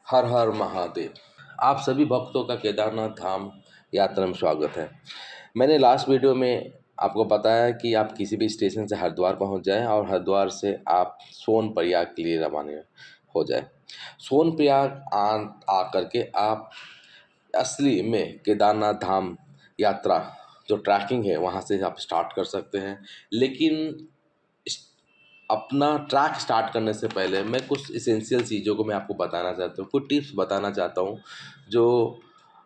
हर हर महादेव। आप सभी भक्तों का केदारनाथ धाम यात्रा में स्वागत है। मैंने लास्ट वीडियो में आपको बताया कि आप किसी भी स्टेशन से हरिद्वार पहुंच जाएं और हरिद्वार से आप सोनप्रयाग के लिए रवाना हो जाए। सोनप्रयाग आकर के आप असली में केदारनाथ धाम यात्रा जो ट्रैकिंग है वहां से आप स्टार्ट कर सकते हैं। लेकिन अपना ट्रैक स्टार्ट करने से पहले मैं कुछ इसेंशियल चीज़ों को मैं आपको बताना चाहता हूँ, कुछ टिप्स बताना चाहता हूँ जो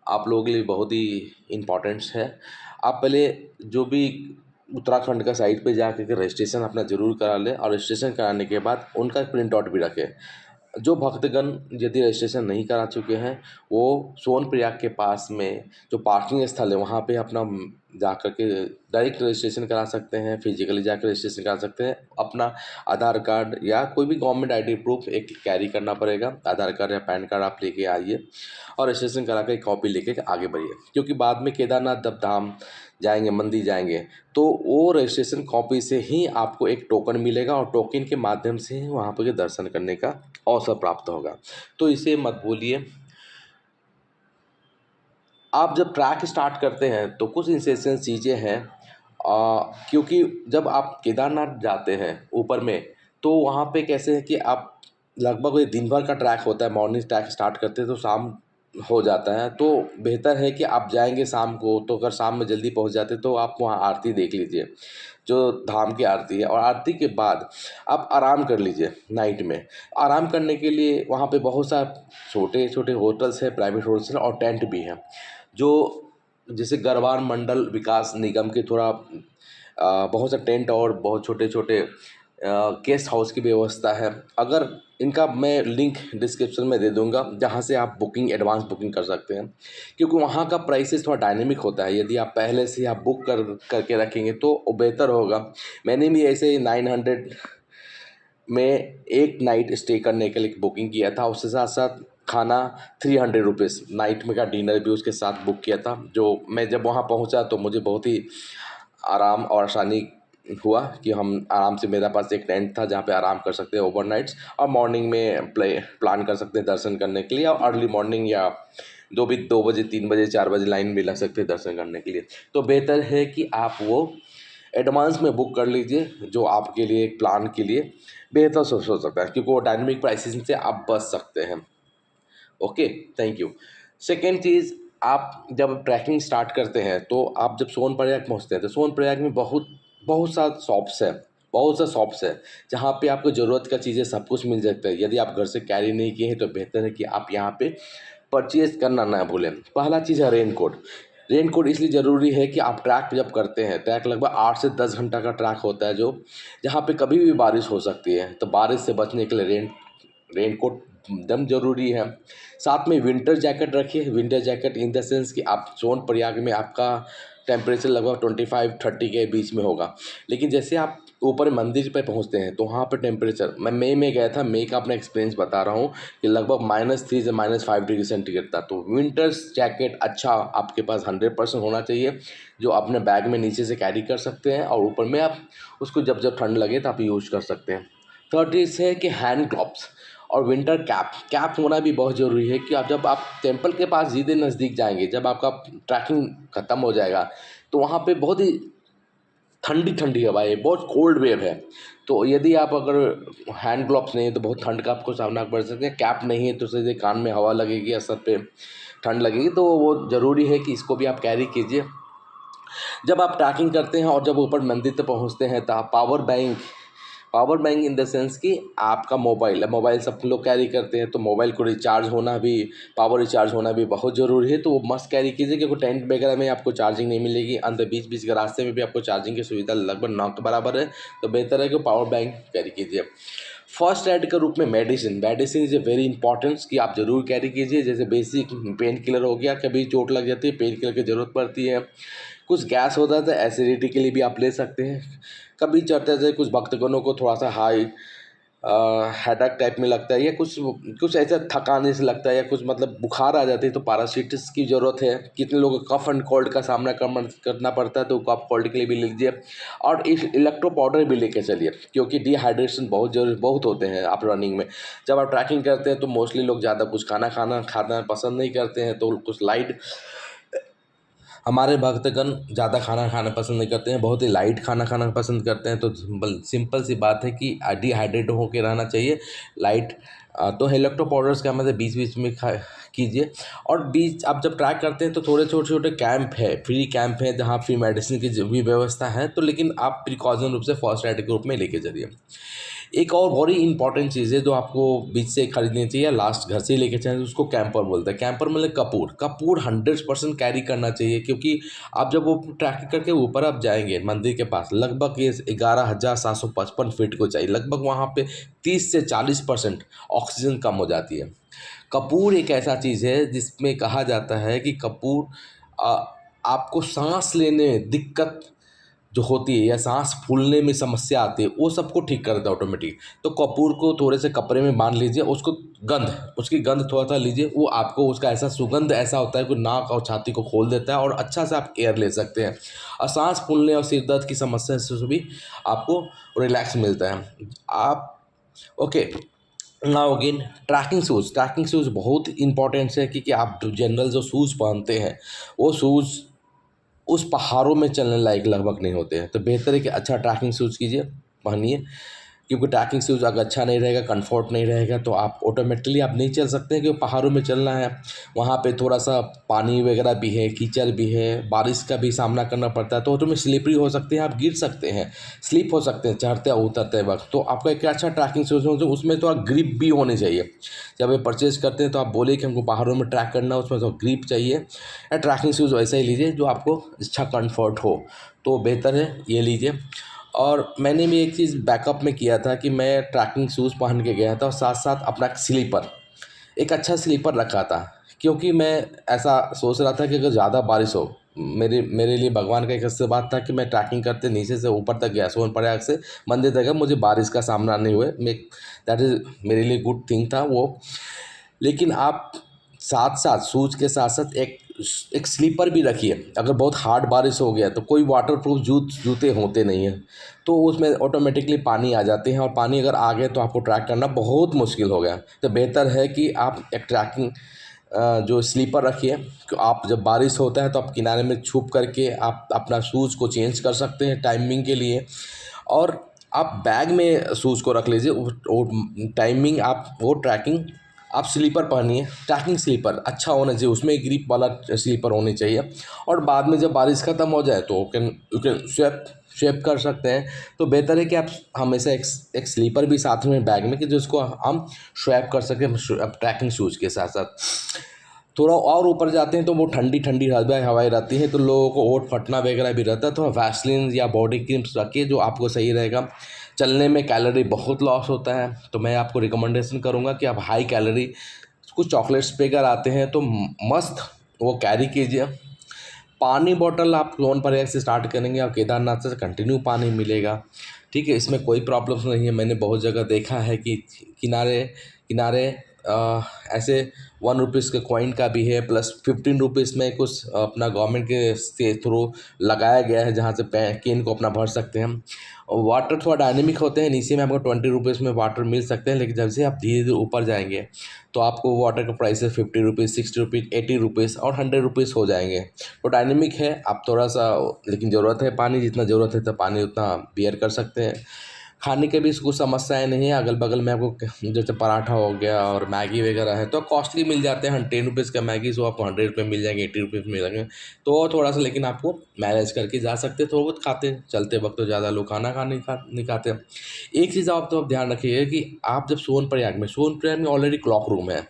आप लोगों के लिए बहुत ही इम्पोर्टेंट्स है। आप पहले जो भी उत्तराखंड का साइट पे जा के रजिस्ट्रेशन अपना ज़रूर करा लें और रजिस्ट्रेशन कराने के बाद उनका प्रिंट आउट भी रखें। जो भक्तगण यदि रजिस्ट्रेशन नहीं करा चुके हैं वो सोनप्रयाग के पास में जो पार्किंग स्थल है वहाँ पे अपना जा कर के डायरेक्ट रजिस्ट्रेशन करा सकते हैं, फिजिकली जाकर रजिस्ट्रेशन करा सकते हैं। अपना आधार कार्ड या कोई भी गवर्नमेंट आईडी प्रूफ एक कैरी करना पड़ेगा। आधार कार्ड या पैन कार्ड आप लेके आइए और रजिस्ट्रेशन करा कर एक कॉपी लेके आगे बढ़िए, क्योंकि बाद में केदारनाथ जब धाम जाएंगे, मंदिर जाएंगे, तो वो रजिस्ट्रेशन कॉपी से ही आपको एक टोकन मिलेगा और टोकन के माध्यम से ही वहाँ पर दर्शन करने का अवसर प्राप्त होगा। तो इसे मत भूलिए। आप जब ट्रैक स्टार्ट करते हैं तो कुछ इंसेंशन चीज़ें हैं, क्योंकि जब आप केदारनाथ जाते हैं ऊपर में तो वहाँ पे कैसे है कि आप लगभग एक दिन भर का ट्रैक होता है। मॉर्निंग ट्रैक स्टार्ट करते हैं तो शाम हो जाता है, तो बेहतर है कि आप जाएंगे शाम को, तो अगर शाम में जल्दी पहुँच जाते तो आप वहाँ आरती देख लीजिए, जो धाम की आरती है। और आरती के बाद आप आराम कर लीजिए। नाइट में आराम करने के लिए वहाँ पे बहुत सा छोटे छोटे होटल्स है, प्राइवेट होटल्स है और टेंट भी है। जो जैसे गढ़वाल मंडल विकास निगम के थोड़ा बहुत सा टेंट और बहुत छोटे छोटे गेस्ट हाउस की व्यवस्था है। अगर इनका मैं लिंक डिस्क्रिप्शन में दे दूंगा जहां से आप बुकिंग, एडवांस बुकिंग कर सकते हैं, क्योंकि वहां का प्राइसेस थोड़ा डायनेमिक होता है। यदि आप पहले से आप बुक करके रखेंगे तो वो बेहतर होगा। मैंने भी ऐसे ही 900 में एक नाइट स्टे करने के लिए बुकिंग किया था, उसके साथ साथ खाना 300 रुपीज़ नाइट में का डिनर भी उसके साथ बुक किया था। जो मैं जब वहाँ पहुँचा तो मुझे बहुत ही आराम और आसानी हुआ कि हम आराम से, मेरे पास एक टेंट था जहाँ पे आराम कर सकते हैं ओवरनाइट्स, और मॉर्निंग में प्लान कर सकते हैं दर्शन करने के लिए। और अर्ली मॉर्निंग या 2 बजे, 3 बजे, 4 बजे लाइन में लग सकते हैं दर्शन करने के लिए। तो बेहतर है कि आप वो एडवांस में बुक कर लीजिए, जो आपके लिए एक प्लान के लिए बेहतर हो सकता है, क्योंकि वो डायनेमिक प्राइसिंग से आप बच सकते हैं। Okay, thank you. सेकेंड चीज़, आप जब ट्रैकिंग स्टार्ट करते हैं तो आप जब सोनप्रयाग पहुंचते हैं तो सोनप्रयाग में बहुत बहुत सा शॉप्स है, बहुत सा शॉप्स है जहाँ पे आपको ज़रूरत का चीज़ें सब कुछ मिल सकता है। यदि आप घर से कैरी नहीं किए हैं तो बेहतर है कि आप यहाँ पे परचेज करना ना भूलें। पहला चीज़ है रेन कोट। रेन कोट इसलिए ज़रूरी है कि आप ट्रैक जब करते हैं, ट्रैक लगभग 8 से 10 घंटा का ट्रैक होता है, जो जहाँ पे कभी भी बारिश हो सकती है, तो बारिश से बचने के लिए रेन कोट एकदम ज़रूरी है। साथ में विंटर जैकेट रखिए। Winter jacket in the sense कि आप सोनप्रयाग में आपका टेम्परेचर लगभग 25-30 के बीच में होगा, लेकिन जैसे आप ऊपर मंदिर पे पहुंचते हैं तो वहाँ पे टेम्परेचर, मैं मई में गया था, मई का अपना एक्सपीरियंस बता रहा हूँ कि लगभग -3 से -5 डिग्री सेंटीग्रेड था। तो विंटर्स जैकेट अच्छा आपके पास 100% होना चाहिए, जो अपने बैग में नीचे से कैरी कर सकते हैं और ऊपर में आप उसको जब जब ठंड लगे तो आप यूज कर सकते हैं। थर्ड चीज़ है कि हैंड ग्लव्स और विंटर कैप। कैप होना भी बहुत ज़रूरी है कि आप जब आप टेंपल के पास सीधे नज़दीक जाएंगे, जब आपका ट्रैकिंग ख़त्म हो जाएगा तो वहाँ पे बहुत ही ठंडी ठंडी हवा है, बहुत कोल्ड वेव है। तो यदि आप अगर हैंड ग्लव्स नहीं है तो बहुत ठंड का आपको सामना कर सकते हैं। कैप नहीं है तो सीधे कान में हवा लगेगी या सर पे ठंड लगेगी, तो वो ज़रूरी है कि इसको भी आप कैरी कीजिए जब आप ट्रैकिंग करते हैं। और जब ऊपर मंदिर तक पहुँचते हैं तो आप power bank in the sense कि आपका मोबाइल सब लोग कैरी करते हैं, तो मोबाइल को रिचार्ज होना भी, पावर रिचार्ज होना भी बहुत ज़रूरी है। तो वो मस्ट कैरी कीजिए, क्योंकि टेंट वगैरह में आपको चार्जिंग नहीं मिलेगी। अंदर बीच बीच के रास्ते में भी आपको चार्जिंग की सुविधा लगभग ना के बराबर है, तो बेहतर है कि पावर बैंक कैरी कीजिए। फर्स्ट एड के रूप में medicine is a very important कि आप ज़रूर कैरी कीजिए। जैसे बेसिक पेन किलर हो गया, कभी चोट लग जाती है पेन किलर की ज़रूरत पड़ती है। कुछ गैस होता है तो एसिडिटी के लिए भी आप ले सकते हैं। कभी चढ़ते थे कुछ भक्तगणों को थोड़ा सा हाई हेडेक टाइप में लगता है या कुछ कुछ ऐसा थकाने से लगता है या कुछ मतलब बुखार आ जाती है तो पैरासिटिस की ज़रूरत है। कितने लोगों को कफ एंड कोल्ड का सामना करना पड़ता है तो कफ कोल्ड के लिए भी लीजिए। और इस इलेक्ट्रो पाउडर भी लेके चलिए क्योंकि डिहाइड्रेशन बहुत होते हैं आप रनिंग में। जब आप ट्रैकिंग करते हैं तो मोस्टली लोग ज़्यादा कुछ खाना पसंद नहीं करते हैं, तो कुछ लाइट, हमारे भक्तगण ज़्यादा खाना खाना पसंद नहीं करते हैं, बहुत ही लाइट खाना खाना पसंद करते हैं। तो सिंपल सी बात है कि डिहाइड्रेट होकर रहना चाहिए, लाइट। तो इलेक्ट्रो पाउडर्स का मतलब बीच बीच में खा कीजिए। और बीच आप जब ट्रैक करते हैं तो थोड़े छोटे छोटे कैंप है, फ्री कैंप है जहाँ फ्री मेडिसिन की भी व्यवस्था है, तो लेकिन आप प्रिकॉशन रूप से फर्स्ट एड के रूप में लेके चलिए। एक और बड़ी इंपॉर्टेंट चीज़ है जो आपको बीच से खरीदनी चाहिए, लास्ट घर से ही लेके चाहिए, उसको कैंपर बोलते हैं। कैंपर मतलब कपूर 100% कैरी करना चाहिए, क्योंकि आप जब वो ट्रैकिंग करके ऊपर आप जाएंगे मंदिर के पास, लगभग ये 11,755 फीट को चाहिए, लगभग वहाँ पे 30 से 40% ऑक्सीजन कम हो जाती है। कपूर एक ऐसा चीज़ है जिसमें कहा जाता है कि कपूर आ, आपको सांस लेने में दिक्कत जो होती है या सांस फूलने में समस्या आती है वो सबको ठीक कर देता है ऑटोमेटिक। तो कपूर को थोड़े से कपड़े में बांध लीजिए, उसकी गंध थोड़ा सा लीजिए, वो आपको उसका ऐसा सुगंध ऐसा होता है कि नाक और छाती को खोल देता है और अच्छा से आप एयर ले सकते हैं। और सांस फूलने और सिर दर्द की समस्या से भी आपको रिलैक्स मिलता है। आप okay, now again trekking shoes बहुत इंपॉर्टेंट है, क्योंकि आप जनरल जो शूज़ पहनते हैं वो शूज़ उस पहाड़ों में चलने लायक लगभग नहीं होते हैं। तो बेहतर है कि अच्छा ट्रैकिंग शूज़ कीजिए, पहनिए, क्योंकि ट्रैकिंग शूज़ अगर अच्छा नहीं रहेगा, कंफर्ट नहीं रहेगा, तो आप ऑटोमेटिकली आप नहीं चल सकते हैं, क्योंकि पहाड़ों में चलना है। वहाँ पे थोड़ा सा पानी वगैरह भी है, कीचड़ भी है, बारिश का भी सामना करना पड़ता है, तो ऑटो में स्लिपरी हो सकते हैं, आप गिर सकते हैं, स्लिप हो सकते हैं चढ़ते और उतरते वक्त। तो आपका एक अच्छा ट्रैकिंग शूज़ हो तो उसमें थोड़ा ग्रिप भी होनी चाहिए। जब ये परचेज करते हैं तो आप बोले कि हमको पहाड़ों में ट्रैक करना है, उसमें तो ग्रिप चाहिए, या ट्रैकिंग शूज़ वैसा ही लीजिए जो आपको अच्छा कंफर्ट हो, तो बेहतर है ये लीजिए। और मैंने भी एक चीज़ बैकअप में किया था कि मैं ट्रैकिंग शूज़ पहन के गया था और साथ साथ अपना एक अच्छा स्लीपर रखा था, क्योंकि मैं ऐसा सोच रहा था कि अगर ज़्यादा बारिश हो, मेरे लिए भगवान का एक ऐसे बात था कि मैं ट्रैकिंग करते नीचे से ऊपर तक गया, सोनप्रयाग से मंदिर तक गया, मुझे बारिश का सामना नहीं हुए, मैं दैट इज़ मेरे लिए गुड थिंग था वो। लेकिन आप साथ साथ शूज़ के साथ साथ एक स्लीपर भी रखिए। अगर बहुत हार्ड बारिश हो गया तो कोई वाटरप्रूफ जूते होते नहीं हैं, तो उसमें ऑटोमेटिकली पानी आ जाते हैं, और पानी अगर आ गए तो आपको ट्रैक करना बहुत मुश्किल हो गया। तो बेहतर है कि आप एक ट्रैकिंग जो स्लीपर रखिए, आप जब बारिश होता है तो आप किनारे में छुप करके आप अपना शूज़ को चेंज कर सकते हैं टाइमिंग के लिए। और आप बैग में शूज़ को रख लीजिए, वो टाइमिंग आप वो ट्रैकिंग आप स्लीपर पहनिए, ट्रैकिंग स्लीपर अच्छा होना चाहिए, उसमें ग्रिप वाला स्लीपर होनी चाहिए। और बाद में जब बारिश ख़त्म हो जाए तो यू कैन स्वेप कर सकते हैं। तो बेहतर है कि आप हमेशा एक स्लीपर भी साथ में बैग में, कि जिसको हम स्वैप कर सकें ट्रैकिंग शूज़ के साथ साथ। थोड़ा और ऊपर जाते हैं तो वो ठंडी ठंडी हवाएं रहती हैं, तो लोगों को ओट फटना वगैरह भी रहता है, तो वैसलीन या बॉडी क्रीम्स रखिए जो आपको सही रहेगा। चलने में कैलोरी बहुत लॉस होता है, तो मैं आपको रिकमेंडेशन करूँगा कि आप हाई कैलोरी कुछ चॉकलेट्स पेकर आते हैं तो मस्त वो कैरी कीजिए। पानी बॉटल आप सोनप्रयाग से स्टार्ट करेंगे और केदारनाथ से कंटिन्यू पानी मिलेगा, ठीक है, इसमें कोई प्रॉब्लम्स नहीं है। मैंने बहुत जगह देखा है कि किनारे किनारे ऐसे 1 रुपीज़ के कॉइन का भी है, प्लस 15 रुपीज़ में कुछ अपना गवर्नमेंट के से थ्रू लगाया गया है जहाँ से कैन को अपना भर सकते हैं। और वाटर थोड़ा डायनेमिक होते हैं, नीचे में आपको 20 रुपीज़ में वाटर मिल सकते हैं, लेकिन जब से आप धीरे धीरे ऊपर जाएंगे तो आपको वाटर का प्राइस है 50 रुपीज़, 60 रुपीज़, 80 रुपीज़ और 100 रुपीज़ हो जाएंगे। तो डायनेमिक है, आप थोड़ा सा, लेकिन ज़रूरत है पानी, जितना ज़रूरत है तो पानी उतना बियर कर सकते हैं। खाने के भी कुछ समस्याएं नहीं है, अगल बगल में आपको जैसे पराठा हो गया और मैगी वगैरह है तो कॉस्टली मिल जाते हैं। 10 रुपीज़ का मैगी जो आपको 100 रुपये मिल जाएंगे, 80 रुपीज़ मिल जाएंगे, तो वो थोड़ा सा, लेकिन आपको मैनेज करके जा सकते हैं। थोड़ा बहुत खाते हैं, चलते वक्त तो ज़्यादा लोग खाना नहीं खाते। एक चीज़ आप तो आप ध्यान रखिएगा कि आप जब सोनप्रयाग में ऑलरेडी क्लॉक रूम है,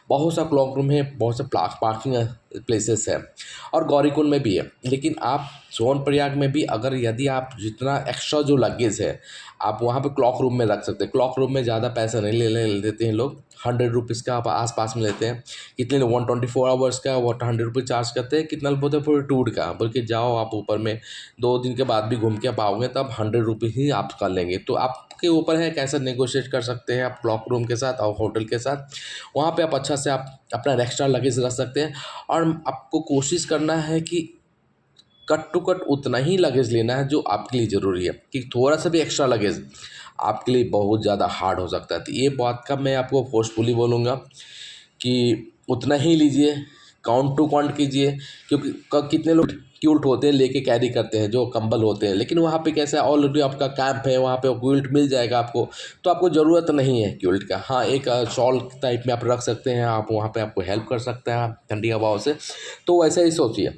बहुत सा क्लॉक रूम है, बहुत से पार्किंग प्लेसेस है, और गौरीकुंड में भी है। लेकिन आप सोनप्रयाग में भी अगर यदि आप जितना एक्स्ट्रा जो लगेज है आप वहाँ पे क्लॉक रूम में रख सकते हैं। क्लॉक रूम में ज़्यादा पैसा नहीं ले देते हैं लोग, 100 रुपीज़ का आप आस पास में लेते हैं। कितने लोग 124 आवर्स का वो 100 रुपीज़ चार्ज करते हैं, कितना बोलते हैं पूरे टूर का, बल्कि जाओ आप ऊपर में 2 दिन के बाद भी घूम के पाओगे तब 100 रुपीज़ ही आप कर लेंगे। तो आप आपके ऊपर है कैसा नेगोशिएट कर सकते हैं आप क्लॉक रूम के साथ और होटल के साथ। वहाँ पे आप अच्छा से आप अपना एक्स्ट्रा लगेज रख सकते हैं और आपको कोशिश करना है कि कट टू कट उतना ही लगेज लेना है जो आपके लिए ज़रूरी है, कि थोड़ा सा भी एक्स्ट्रा लगेज आपके लिए बहुत ज़्यादा हार्ड हो सकता है। तो ये बात का मैं आपको फोर्सफुली बोलूँगा कि उतना ही लीजिए, काउंट टू काउंट कीजिए, क्योंकि कितने लोग क्विल्ट होते हैं लेके कैरी करते हैं जो कंबल होते हैं, लेकिन वहाँ पे कैसा है ऑलरेडी आपका कैंप है, वहाँ पे क्विल्ट मिल जाएगा आपको, तो आपको ज़रूरत नहीं है क्विल्ट का। हाँ, एक शॉल टाइप में आप रख सकते हैं, आप वहाँ पे आपको हेल्प कर सकते हैं ठंडी हवाओं से। तो वैसे ही सोचिए,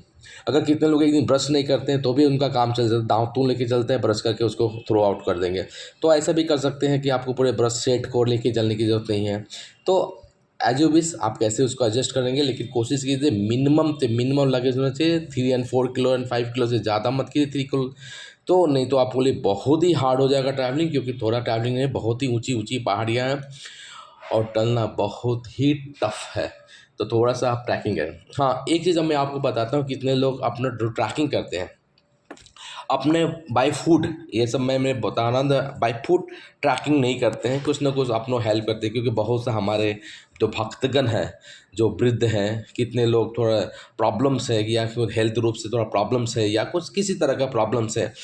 अगर कितने लोग एक दिन ब्रश नहीं करते हैं तो भी उनका काम चल जाता है, दातुन लेके चलते हैं, ब्रश करके उसको थ्रो आउट कर देंगे। तो ऐसा भी कर सकते हैं कि आपको पूरे ब्रश सेट को लेके चलने की ज़रूरत नहीं है। तो एज यू विश आप कैसे उसको एडजस्ट करेंगे, लेकिन कोशिश कीजिए मिनिमम से मिनिमम लगेज होना चाहिए 3 एंड 4 किलो एंड 5 किलो से ज़्यादा मत कीजिए 3 किलो। तो नहीं तो आपके लिए बहुत ही हार्ड हो जाएगा ट्रैवलिंग, क्योंकि थोड़ा ट्रैवलिंग है, बहुत ही ऊंची ऊंची पहाड़ियाँ हैं और टलना बहुत ही टफ है। तो थोड़ा सा आप ट्रैकिंग करें। हाँ, एक चीज़ अब मैं आपको बताता हूँ, कितने लोग अपना ट्रैकिंग करते हैं अपने बाय फूड, ये सब मैं बता रहा था, बाय फूड ट्रैकिंग नहीं करते हैं, कुछ ना कुछ अपनों हेल्प करते हैं, क्योंकि बहुत से हमारे जो भक्तगण हैं, जो वृद्ध हैं, कितने लोग थोड़ा प्रॉब्लम्स है या फिर हेल्थ रूप से थोड़ा प्रॉब्लम्स है या कुछ किसी तरह का प्रॉब्लम्स है,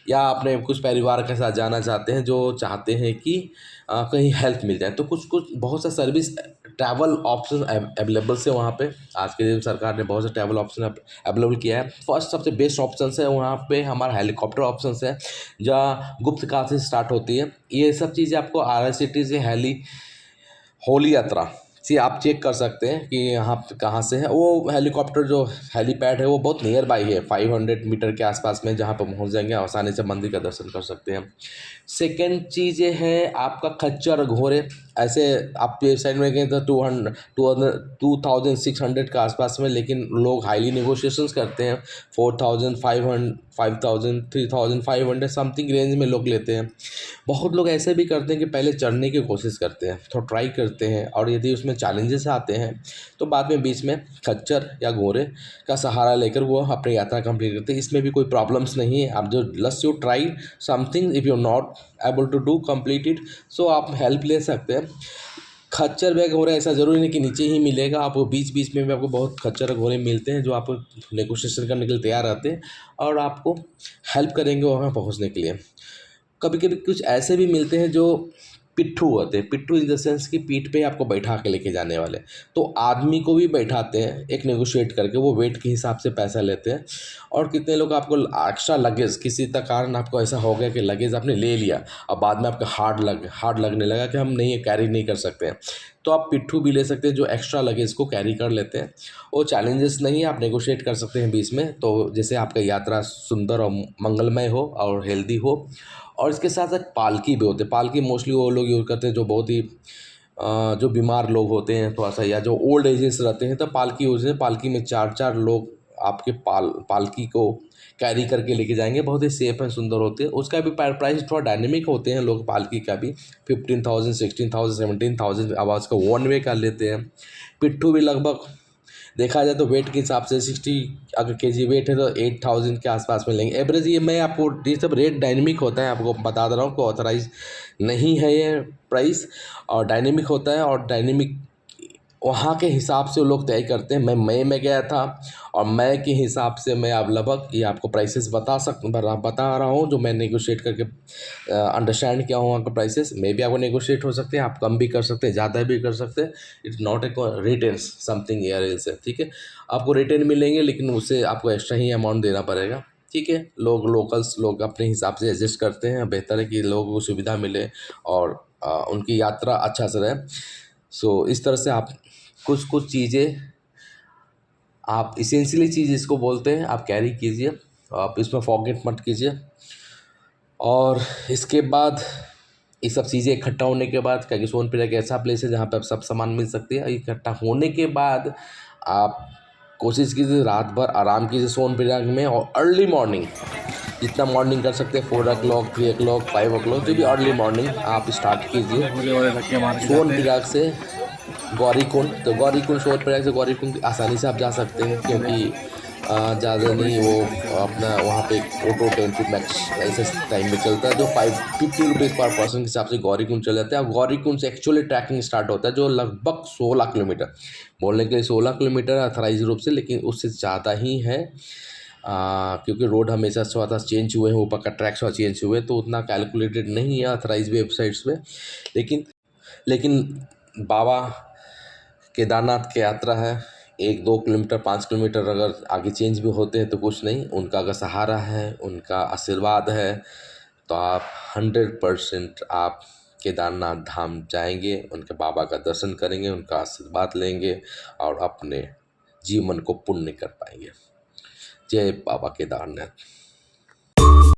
या अपने कुछ परिवार के साथ जाना चाहते हैं जो चाहते हैं कि कहीं हेल्प मिल जाए, तो कुछ कुछ बहुत सा सर्विस ट्रैवल ऑप्शन अवेलेबल से वहाँ पे आज के दिन सरकार ने बहुत से ट्रैवल ऑप्शन अवेलेबल किया है। फर्स्ट सबसे बेस्ट ऑप्शन है वहाँ पे हमारा हेलीकॉप्टर ऑप्शन है, जहाँ गुप्तकाल से स्टार्ट होती है। ये सब चीज़ें आपको RICT से होली यात्रा से आप चेक कर सकते हैं कि यहाँ पे कहाँ से है वो हेलीकॉप्टर। जो हेलीपैड है वो बहुत नियर बाई है, 500 मीटर के आसपास में, जहाँ पर पहुँच जाएंगे, आसानी से मंदिर का दर्शन कर सकते हैं। सेकेंड चीज़ ये है आपका खच्चर घोड़े। ऐसे आप साइड में गए तो 2600 के आसपास में, लेकिन लोग हाईली नेगोशिएशंस करते हैं, 4500 5000 3500 समथिंग रेंज में लोग लेते हैं। बहुत लोग ऐसे भी करते हैं कि पहले चढ़ने की कोशिश करते हैं, थोड़ा ट्राई करते हैं, और यदि उसमें चैलेंजेस आते हैं तो बाद में बीच में खच्चर या घोड़े का सहारा लेकर वो अपनी यात्रा कंप्लीट करते हैं। इसमें भी कोई प्रॉब्लम्स नहीं है। आप जो last you try something, if you not able to do complete it, so आप हेल्प ले सकते हैं। खच्चर व घोड़े ऐसा ज़रूरी नहीं कि नीचे ही मिलेगा, आपको बीच बीच में भी आपको बहुत खच्चर घोड़े मिलते हैं जो आपको नेगोशिएशन करने के लिए तैयार रहते हैं और आपको हेल्प करेंगे वहाँ पहुँचने के लिए। कभी कभी कुछ ऐसे भी मिलते हैं जो पिट्ठू होते हैं, पिट्ठू इन द सेंस कि पीठ पे आपको बैठा के लेके जाने वाले, तो आदमी को भी बैठाते हैं एक नेगोशिएट करके, वो वेट के हिसाब से पैसा लेते हैं। और कितने लोग आपको एक्स्ट्रा लगेज, किसी का कारण आपको ऐसा हो गया कि लगेज आपने ले लिया और बाद में आपका हार्ड लगने लगा कि हम नहीं कैरी नहीं कर सकते हैं, तो आप पिट्ठू भी ले सकते हैं जो एक्स्ट्रा लगेज को कैरी कर लेते हैं। वो चैलेंजेस नहीं है, आप नेगोशिएट कर सकते हैं बीच में, तो जैसे आपका यात्रा सुंदर और मंगलमय हो और हेल्दी हो। और इसके साथ साथ पालकी भी होते हैं। पालकी मोस्टली वो लोग यूज़ करते हैं जो बहुत ही जो बीमार लोग होते हैं थोड़ा सा, या जो ओल्ड एजेस रहते हैं, तो पालकी यूज़ है। पालकी में 4-4 लोग आपके पालकी को कैरी करके लेके जाएंगे, बहुत ही सेफ एंड सुंदर होते हैं। उसका भी प्राइस थोड़ा डायनेमिक होते हैं लोग, पालकी का भी 15,000 16,000 17,000 आवाज़ का वन वे कर लेते हैं। पिट्ठू भी लगभग देखा जाए तो वेट के हिसाब से 60 अगर केजी वेट है तो 8,000 के आसपास में लेंगे एवरेज। ये मैं आपको ये सब रेट डायनेमिक होता है, आपको बता दे रहा हूँ कि ऑथराइज नहीं है ये प्राइस, और डायनेमिक होता है, और डायनेमिक वहाँ के हिसाब से वो लोग तय करते हैं। मैं मई में गया था और मई के हिसाब से मैं अब लगभग ये आपको प्राइसेस बता रहा हूँ जो मैं नेगोशिएट करके अंडरस्टैंड किया हूँ। वहाँ का प्राइसेस मे भी आपको नेगोशिएट हो सकते हैं, आप कम भी कर सकते हैं, ज़्यादा भी कर सकते हैं। It's not a returns something air से, ठीक है। आपको रिटर्न मिलेंगे लेकिन उससे आपको एक्स्ट्रा ही अमाउंट देना पड़ेगा, ठीक है। लोकल्स लोग अपने हिसाब से एडजस्ट करते हैं, बेहतर है कि लोगों को सुविधा मिले और उनकी यात्रा अच्छा से रहे। सो इस तरह से आप कुछ कुछ चीज़ें, आप इसेंशियली चीज़ इसको बोलते हैं, आप कैरी कीजिए, आप इसमें फॉरगेट मत कीजिए। और इसके बाद ये सब चीज़ें इकट्ठा होने के बाद, क्योंकि सोनपुर एक ऐसा प्लेस है जहाँ पे आप सब सामान मिल सकती है, इकट्ठा होने के बाद आप कोशिश कीजिए रात भर आराम कीजिए सोनप्रयाग में, और अर्ली मॉर्निंग जितना मॉर्निंग कर सकते हैं 4 o'clock 3 o'clock 5 o'clock जो भी अर्ली मॉर्निंग आप स्टार्ट कीजिए सोनप्रयाग से गौरीकुंड। तो गौरीकुंड सोनप्रयाग से गौरीकुंड आसानी से आप जा सकते हैं, क्योंकि ज़्यादा नहीं, वो अपना वहाँ पे ऑटो टेम्पो मैक्स ऐसे टाइम में चलता है जो 50 रुपीज़ पर पर्सन के हिसाब से गौरीकुंड चले जाते हैं। और गौरीकुंड से एक्चुअली ट्रैकिंग स्टार्ट होता है जो लगभग 16 किलोमीटर, बोलने के लिए 16 किलोमीटर अथराइज रूप से, लेकिन उससे ज़्यादा ही है। क्योंकि रोड हमेशा थोड़ा सा चेंज हुए हैं, ऊपर का ट्रैक थोड़ा चेंज हुए, तो उतना कैलकुलेटेड नहीं है अथराइज वेबसाइट्स में। लेकिन लेकिन बाबा केदारनाथ की यात्रा है, 1-2 किलोमीटर 5 किलोमीटर अगर आगे चेंज भी होते हैं तो कुछ नहीं, उनका अगर सहारा है, उनका आशीर्वाद है, तो आप 100% आप केदारनाथ धाम जाएंगे, उनके बाबा का दर्शन करेंगे, उनका आशीर्वाद लेंगे और अपने जीवन को पुण्य कर पाएंगे। जय बाबा केदारनाथ।